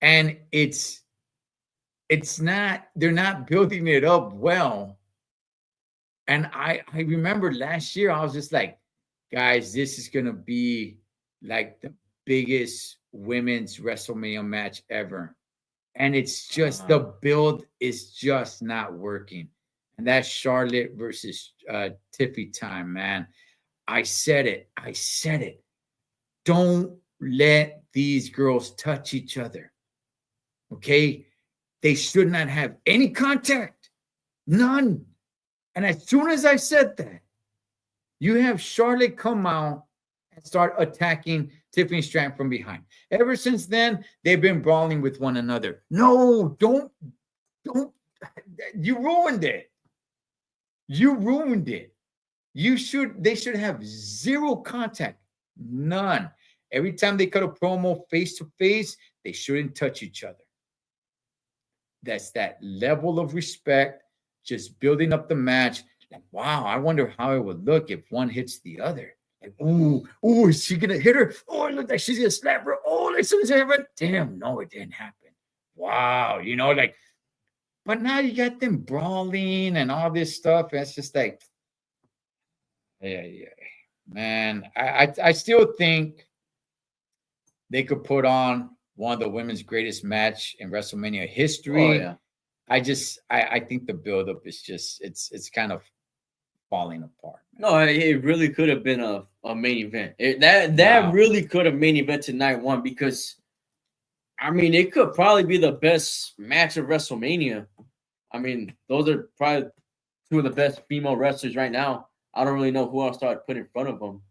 and it's not, they're not building it up well. And I remember last year I was just like, guys, this is gonna be like the biggest women's WrestleMania match ever. And it's just the build is just not working. And that's Charlotte versus Tiffy time, man. I said it. Don't let these girls touch each other. Okay? They should not have any contact. None. And as soon as I said that, you have Charlotte come out and start attacking Tiffany Stratton from behind. Ever since then, they've been brawling with one another. No, don't. You ruined it. They should have zero contact. None. Every time they cut a promo face to face, they shouldn't touch each other. That's that level of respect, just building up the match. Like, wow, I wonder how it would look if one hits the other. Like, ooh, is she gonna hit her? Oh, it looks like she's gonna slap her. Oh, like something's happening. Damn, no, it didn't happen. Wow, like, but now you got them brawling and all this stuff. And it's just like, yeah. Man, I still think they could put on one of the women's greatest match in WrestleMania history. Oh, yeah. I think the buildup is just it's kind of falling apart. No, it really could have been a main event. That really could have main evented night one, because I mean, it could probably be the best match of WrestleMania. I mean, those are probably two of the best female wrestlers right now. I don't really know who else I'd put in front of them.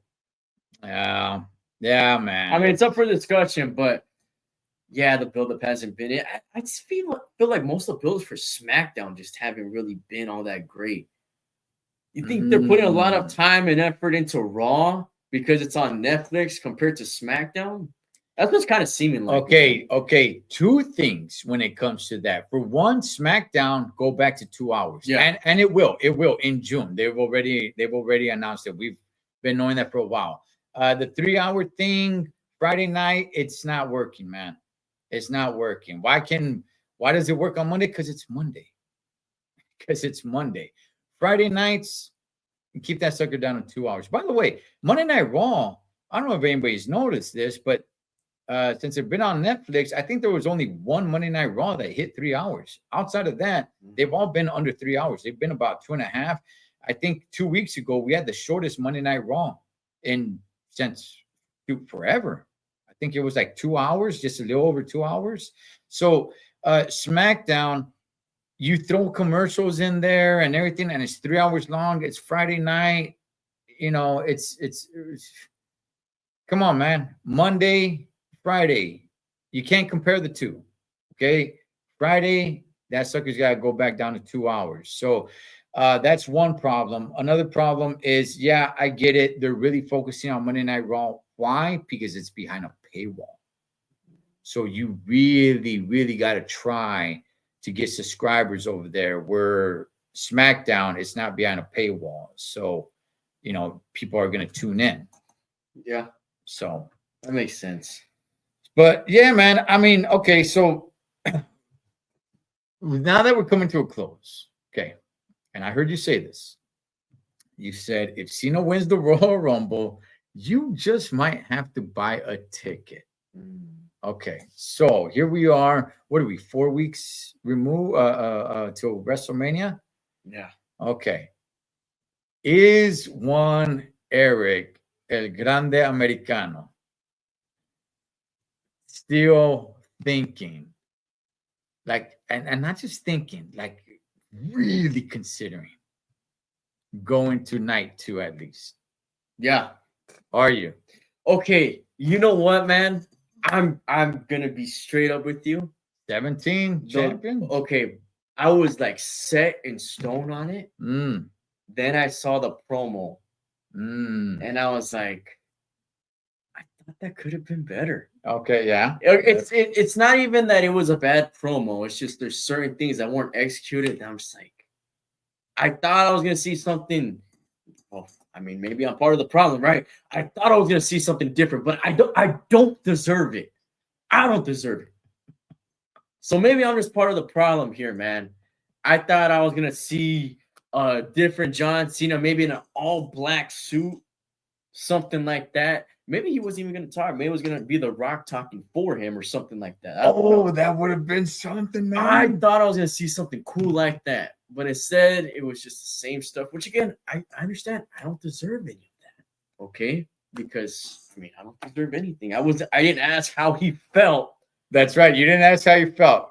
Yeah, man. I mean, it's up for discussion, but yeah, the build-up hasn't been it. I just feel like most of the builds for SmackDown just haven't really been all that great. You think they're putting a lot of time and effort into Raw because it's on Netflix compared to SmackDown? That's what's kind of seeming like. Okay. Two things when it comes to that. For one, SmackDown go back to 2 hours. Yeah. And it will in June. They've already announced it. We've been knowing that for a while. The 3-hour thing, Friday night, it's not working, man. It's not working. Why does it work on Monday? Because it's Monday. Friday nights, keep that sucker down to 2 hours. By the way, Monday Night Raw, I don't know if anybody's noticed this, but since they've been on Netflix, I think there was only one Monday Night Raw that hit 3 hours. Outside of that, they've all been under 3 hours. They've been about 2.5. I think 2 weeks ago, we had the shortest Monday Night Raw since forever. I think it was like 2 hours, just a little over 2 hours. So SmackDown, you throw commercials in there and everything, and it's 3 hours long. It's Friday night. It's come on, man. Monday, Friday, you can't compare the two. Okay, Friday, that sucker's got to go back down to 2 hours. So that's one problem. Another problem is, yeah, I get it. They're really focusing on Monday Night Raw. Why? Because it's behind a paywall. So you really, really got to try to get subscribers over there, where SmackDown is not behind a paywall. So, people are going to tune in. Yeah. So that makes sense. But yeah, man, I mean, okay, so now that we're coming to a close, okay, and I heard you say this. You said if Cena wins the Royal Rumble, you just might have to buy a ticket. Okay, so here we are. What are we? 4 weeks removed till WrestleMania. Yeah. Okay, is one Eric El Grande Americano still thinking, like, and not just thinking, like, really considering going to night 2 at least? Yeah. Are you? Okay. You know what, man? I'm gonna be straight up with you. 17 champion? Okay. I was like set in stone on it. Mm. Then I saw the promo Mm. and I was like, I thought that could have been better. Okay, yeah. It's not even that it was a bad promo. It's just there's certain things that weren't executed. And I'm just like, I thought I was gonna see something. Well, I mean, maybe I'm part of the problem, right? I thought I was gonna see something different, but I don't deserve it. I don't deserve it. So maybe I'm just part of the problem here, man. I thought I was gonna see a different John Cena, maybe in an all-black suit, something like that. Maybe he wasn't even gonna talk. Maybe it was gonna be The Rock talking for him or something like that. Oh, that would have been something, man. I thought I was gonna see something cool like that, but instead it was just the same stuff. Which again, I understand. I don't deserve any of that. Okay, because I mean, I don't deserve anything. I didn't ask how he felt. That's right. You didn't ask how you felt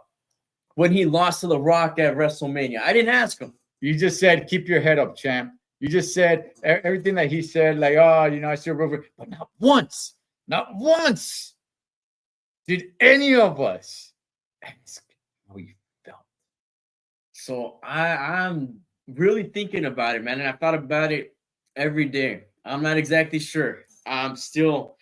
when he lost to The Rock at WrestleMania. I didn't ask him. You just said, keep your head up, champ. You just said everything that he said, like, oh, you know, I still remember, but not once did any of us ask how you felt. So I'm really thinking about it, man. And I thought about it every day. I'm not exactly sure. I'm still,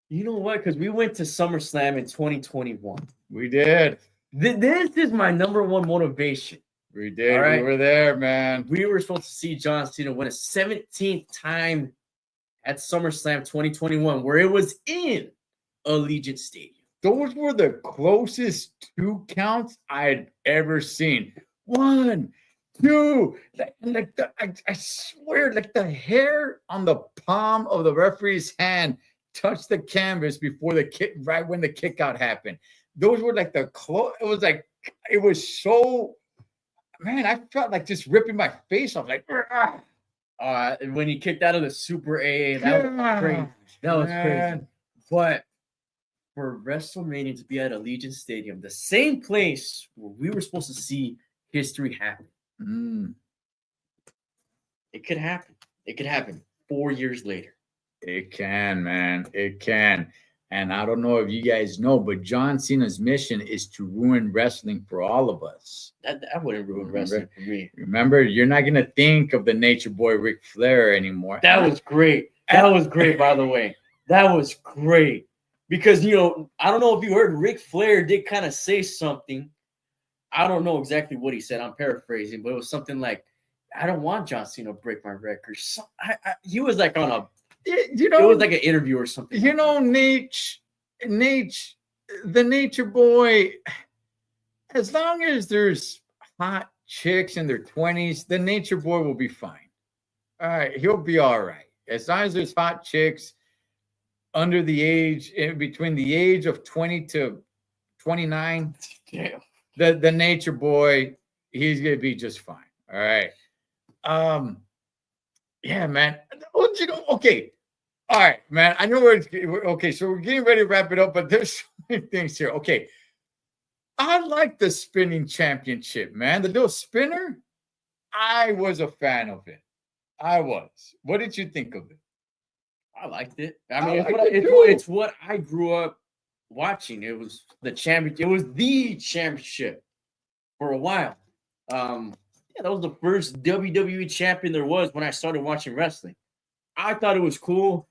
you know what? Because we went to SummerSlam in 2021. We did. This is my number one motivation. We did. Right? We were there, man. We were supposed to see John Cena win a 17th time at SummerSlam 2021, where it was in Allegiant Stadium. Those were the closest 2 counts I'd ever seen. 1, 2, I swear, like the hair on the palm of the referee's hand touched the canvas before the kick, right when the kick out happened. Those were like the close. It was so. Man, I felt like just ripping my face off. Like, when he kicked out of the Super AA, that was crazy. That was crazy. But for WrestleMania to be at Allegiant Stadium, the same place where we were supposed to see history happen, it could happen. It could happen 4 years later. It can, man. It can. And I don't know if you guys know, but John Cena's mission is to ruin wrestling for all of us. That wouldn't ruin wrestling for me. Remember, you're not going to think of the Nature Boy Ric Flair anymore. That was great. That was great, by the way. That was great. Because, you know, I don't know if you heard, Ric Flair did kind of say something. I don't know exactly what he said. I'm paraphrasing, but it was something like, I don't want John Cena to break my record. So he was like on a, you know, it was like an interview or something. You know, Nate, the Nature Boy, as long as there's hot chicks in their 20s, the Nature Boy will be fine. All right, he'll be all right. As long as there's hot chicks under the age, between the age of 20 to 29, the Nature Boy, he's gonna be just fine. All right. Yeah, man. You know, okay. All right, man. I know we're okay. So we're getting ready to wrap it up, but there's so many things here. Okay. I like the spinning championship, man. The little spinner. I was a fan of it. I was. What did you think of it? I liked it. I mean, it's what I grew up watching. It was the champion. It was the championship for a while. Yeah, that was the first WWE champion there was when I started watching wrestling. I thought it was cool.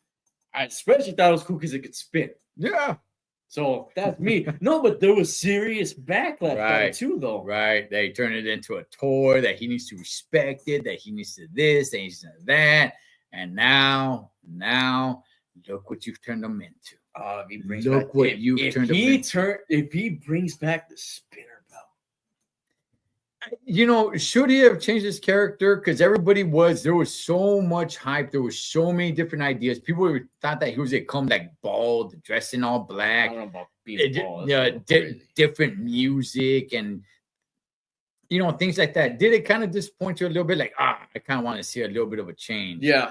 I especially thought it was cool because it could spin. Yeah. So that's me. No, but there was serious backlash on it too, though. Right. They turned it into a toy that he needs to respect it, that he needs to this, that he needs to that. And now, look what you've turned them into. If he brings back the spinner belt, Should he have changed his character? Because there was so much hype. There was so many different ideas. People thought that he was going to come like bald, dressed in all I black. don't know about being bald. Different music and things like that. Did it kind of disappoint you a little bit? Like, I kind of want to see a little bit of a change. Yeah,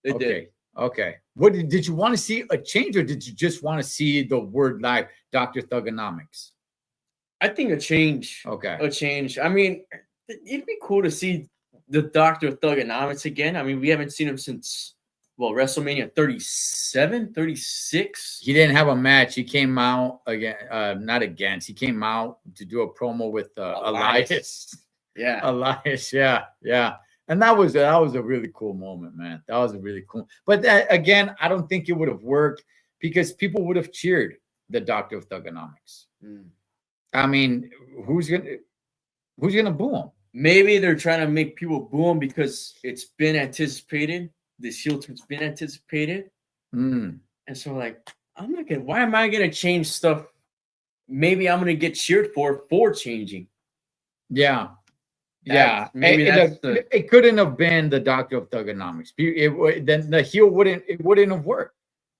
it did. Okay. What did you want to see a change, or did you just want to see the word live, Dr. Thugonomics? I think a change. Okay. A change. I mean, it'd be cool to see the Dr. Thugonomics again. I mean, we haven't seen him since, WrestleMania 37, 36. He didn't have a match. He came out again, not against. He came out to do a promo with Elias. Yeah. Elias, yeah. And that was a really cool moment, man. That was a really cool. But again, I don't think it would have worked because people would have cheered the Doctor of Thugonomics. I mean, who's gonna boo him? Maybe they're trying to make people boo him because it's been anticipated. This heel turn's been anticipated, and so why am I gonna change stuff? Maybe I'm gonna get cheered for changing. Yeah. Maybe it couldn't have been the Doctor of Thugonomics. Then the heel wouldn't have worked.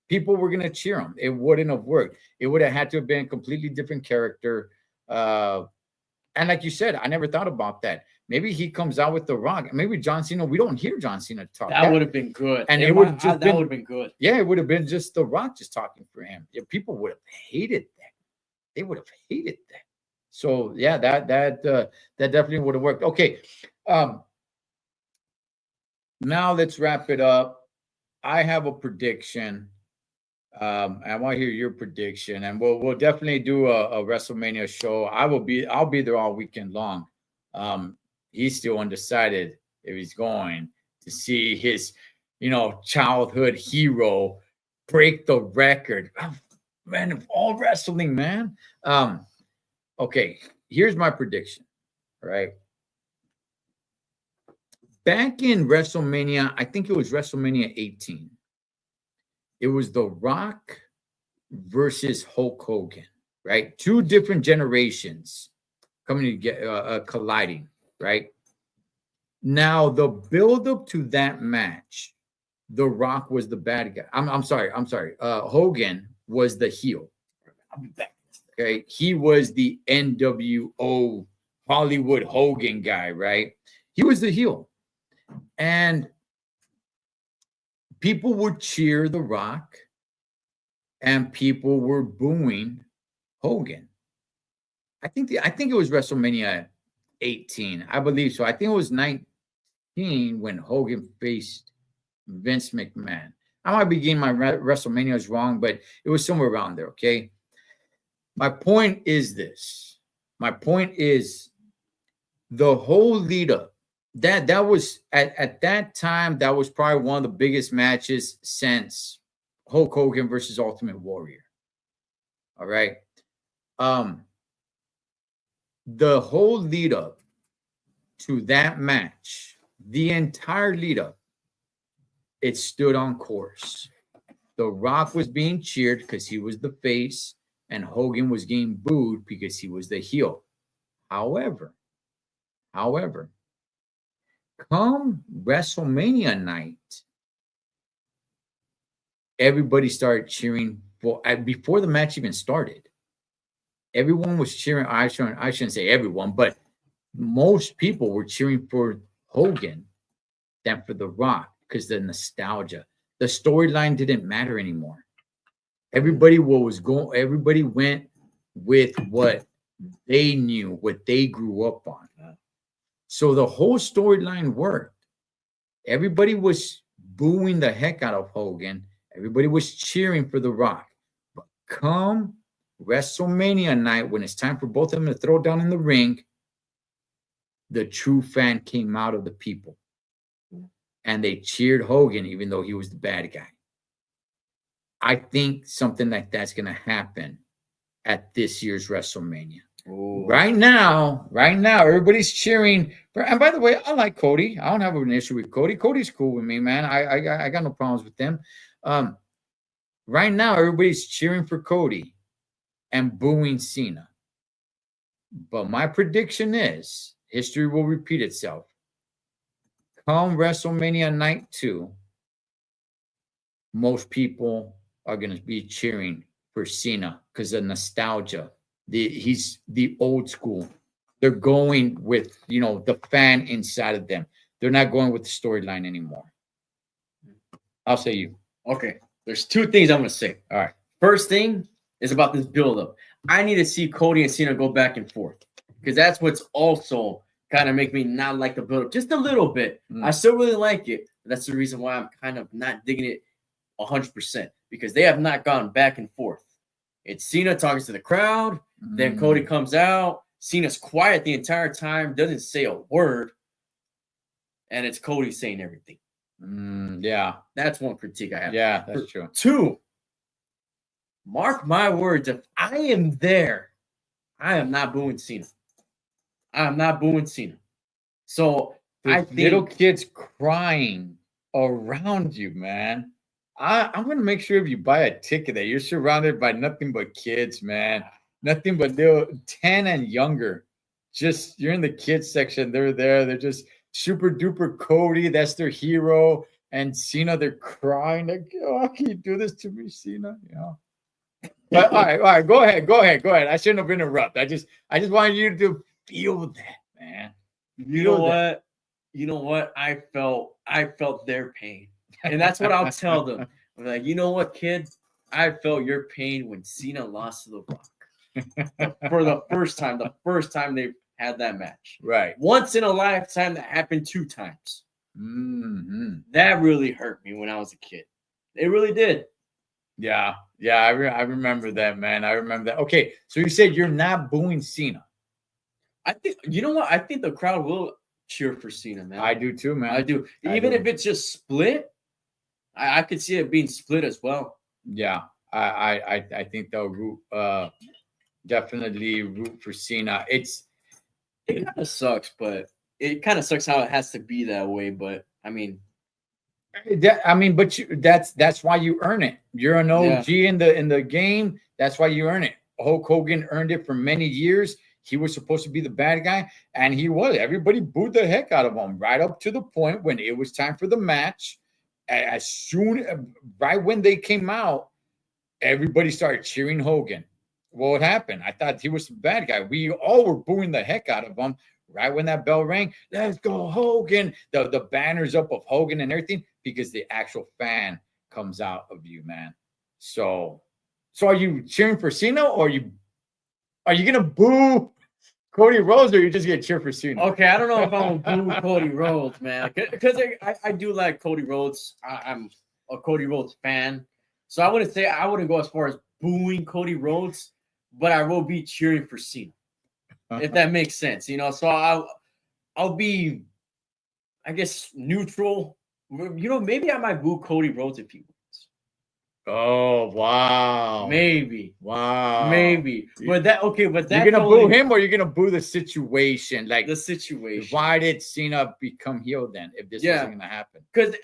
People were gonna cheer him. It wouldn't have worked. It would have had to have been a completely different character. And like you said, I never thought about that. Maybe he comes out with The Rock. Maybe John Cena. We don't hear John Cena talk. That would have been good. And it would have been good. Yeah, it would have been just The Rock just talking for him. Yeah, people would have hated that. They would have hated that. So yeah, that definitely would have worked. Okay. Now let's wrap it up. I have a prediction. I want to hear your prediction, and we'll definitely do a WrestleMania show. I'll be there all weekend long. He's still undecided if he's going to see his, childhood hero break the record. Oh, man, of all wrestling, man. Okay, here's my prediction. All right. Back in WrestleMania, I think it was WrestleMania 18. It was The Rock versus Hulk Hogan, right? Two different generations coming together, colliding, right? Now, the build-up to that match, The Rock was the bad guy. I'm sorry. Hogan was the heel. I'll be back. Okay, he was the NWO Hollywood Hogan guy, right? He was the heel, and people would cheer The Rock, and people were booing Hogan. I think it was WrestleMania 18. I believe so. I think it was 19 when Hogan faced Vince McMahon. I might be getting my WrestleManias wrong, but it was somewhere around there, okay? My point is this. My point is the whole lead up. That was at that time, that was probably one of the biggest matches since Hulk Hogan versus Ultimate Warrior. All right. The whole lead up to that match, the entire lead up, it stood on course. The Rock was being cheered because he was the face, and Hogan was getting booed because he was the heel. However, come WrestleMania night, everybody started cheering before the match even started. Everyone was cheering. I shouldn't say everyone, but most people were cheering for Hogan than for The Rock because the nostalgia. The storyline didn't matter anymore. Everybody went with what they knew, what they grew up on. So the whole storyline worked. Everybody was booing the heck out of Hogan. Everybody was cheering for The Rock. But come WrestleMania night, when it's time for both of them to throw down in the ring, the true fan came out of the people. And they cheered Hogan even though he was the bad guy. I think something like that's going to happen at this year's WrestleMania. Ooh. Right now, everybody's cheering. And by the way, I like Cody. I don't have an issue with Cody. Cody's cool with me, man. I got no problems with them. Right now, everybody's cheering for Cody and booing Cena. But my prediction is history will repeat itself. Come WrestleMania night 2, most people are going to be cheering for Cena because of nostalgia. He's the old school. They're going with, the fan inside of them. They're not going with the storyline anymore. I'll say you. Okay. There's 2 things I'm going to say. All right. First thing is about this buildup. I need to see Cody and Cena go back and forth because that's what's also kind of make me not like the buildup just a little bit. I still really like it. But that's the reason why I'm kind of not digging it 100% because they have not gone back and forth. It's Cena talking to the crowd. Then Cody comes out. Cena's quiet the entire time, doesn't say a word. And it's Cody saying everything. Yeah. That's one critique I have. Yeah, that's true. 2, mark my words, if I am there, I am not booing Cena. I am not booing Cena. So I think little kids crying around you, man. I'm gonna make sure if you buy a ticket that you're surrounded by nothing but kids, man. Nothing but little 10 and younger. Just you're in the kids section. They're there. They're just super duper Cody. That's their hero. And Cena, they're crying like, "Oh, how can you do this to me, Cena?" But all right. Go ahead. I shouldn't have interrupted. I just wanted you to feel that, man. You know what? I felt their pain. And that's what I'll tell them. I'm like, you know what, kid? I felt your pain when Cena lost to The Rock. For the first time they've had that match. Right. Once in a lifetime, that happened 2 times. That really hurt me when I was a kid. It really did. Yeah. I remember that, man. I remember that. Okay, so you said you're not booing Cena. I think, you know what? I think the crowd will cheer for Cena, man. I do too, man. I do. Even if it's just split, I could see it being split as well. Yeah, I think they'll definitely root for Cena. It kind of sucks, but it kind of sucks how it has to be that way. But I mean, that's why you earn it. You're an OG in the game. That's why you earn it. Hulk Hogan earned it for many years. He was supposed to be the bad guy, and he was. Everybody booed the heck out of him right up to the point when it was time for the match. Right when they came out, everybody started cheering Hogan. What happened? I thought he was the bad guy. We all were booing the heck out of him right when that bell rang. Let's go, Hogan. The banners up of Hogan and everything because the actual fan comes out of you, man. So are you cheering for Cena or are you gonna boo Cody Rhodes or are you just gonna cheer for Cena? Okay, I don't know if I'm gonna boo Cody Rhodes, man, because I do like Cody Rhodes. I'm a Cody Rhodes fan, so I wouldn't go as far as booing Cody Rhodes, but I will be cheering for Cena, if that makes sense. So I'll be, I guess, neutral. Maybe I might boo Cody Rhodes if he wins. Oh wow! Maybe. Wow. Maybe. But you're gonna boo him or you're gonna boo the situation? Like the situation. Why did Cena become heel then? If this wasn't gonna happen? Because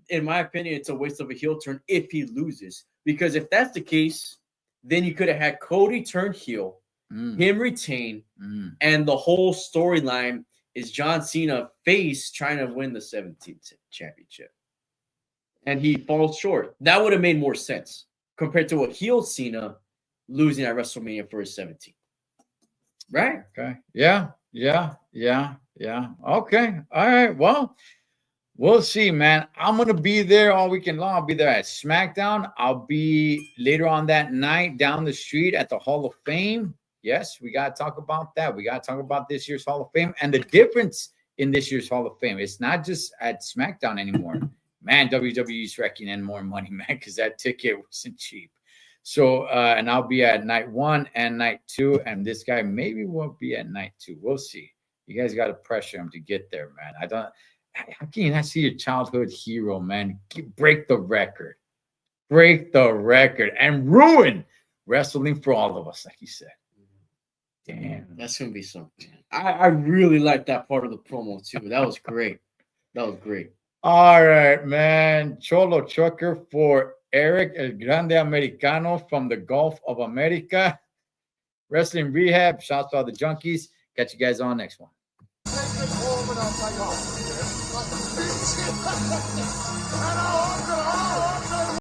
in my opinion, it's a waste of a heel turn if he loses. Because if that's the case, then you could have had Cody turn heel, him retain, and the whole storyline is John Cena face trying to win the 17th championship. And he falls short. That would have made more sense compared to a heel Cena losing at WrestleMania for his 17th. Right? Okay. Yeah. Okay. All right. Well, we'll see, man. I'm going to be there all weekend long. I'll be there at SmackDown. I'll be later on that night down the street at the Hall of Fame. Yes, we got to talk about that. We got to talk about this year's Hall of Fame and the difference in this year's Hall of Fame. It's not just at SmackDown anymore. Man, WWE's wrecking in more money, man, because that ticket wasn't cheap. So, and I'll be at night 1 and night 2, and this guy maybe won't be at night 2. We'll see. You guys got to pressure him to get there, man. How can you not see your childhood hero, man? Break the record, and ruin wrestling for all of us, like you said. Damn, that's gonna be something. I really like that part of the promo too. That was great. All right, man. Cholo Trucker for Eric El Grande Americano from the Gulf of America. Wrestling Rehab. Shouts to all the junkies. Catch you guys on next one. ホームラン最後。